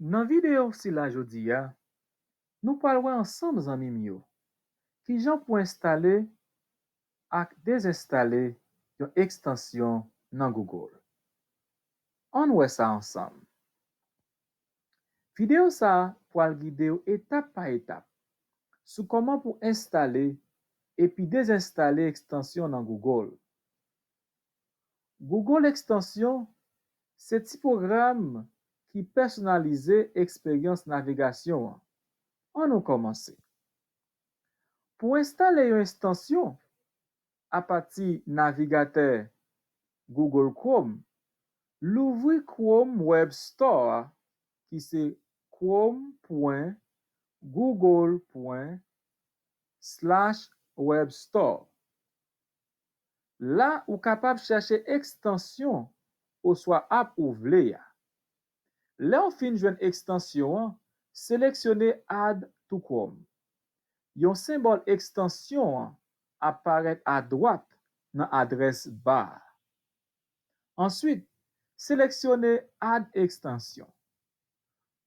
Nan video si la jodi ya, nou palwe ansam zanmim yo, ki jan pou installe ak dezinstalle yon ekstansyon nan Google. An wè sa ansam. Video sa pou al gide yo etap pa etap sou koman pou installe epi dezinstalle ekstansyon nan Google. Google ekstansyon, se ti program ki personalize eksperyans navigasyon an. An nou komanse. Pou installe yon ekstansyon a pati navigateur Google Chrome, louvri Chrome Web Store ki se chrome.google.com/webstore. La ou kapab chache ekstansyon ou swa app ou vle ya. Le ou fin jwen ekstansyon, seleksyone Add to Chrome. Yon symbol ekstansyon apparaît à droite dans adresse bar. Ensuite, sélectionnez Add Extension.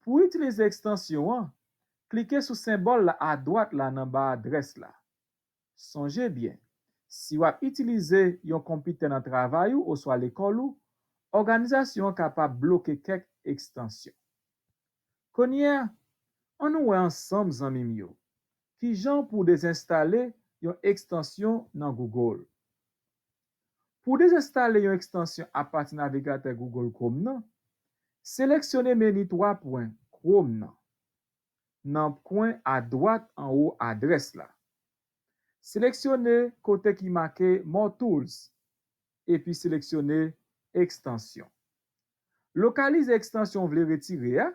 Pour utiliser extension, cliquez sur symbole là à droite là dans bas adresse là. Songez bien, si vous utilisez yon computer dans travail ou soit l'école ou, organisation capable bloquer quelques extensions. Konye, on nou ensemble zanmim yo, ki jan pour désinstaller yon extension dans Google. Pour désinstaller yon extension à partir navigateur Google Chrome nan, sélectionnez menu 3 points Chrome nan. Nan coin à droite en haut adresse là. Sélectionnez côté qui marqué More Tools et puis sélectionnez extension. Localise extension vle retirer a.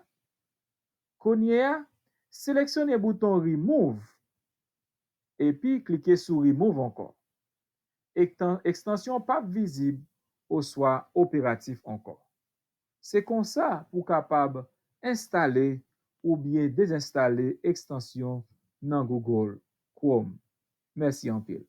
Konye a, sélectionnez bouton Remove et puis cliquez sur Remove encore. Extension pas visible ou soit opératif encore. C'est comme ça pour capable installer ou bien désinstaller extension dans Google Chrome. Merci en pile.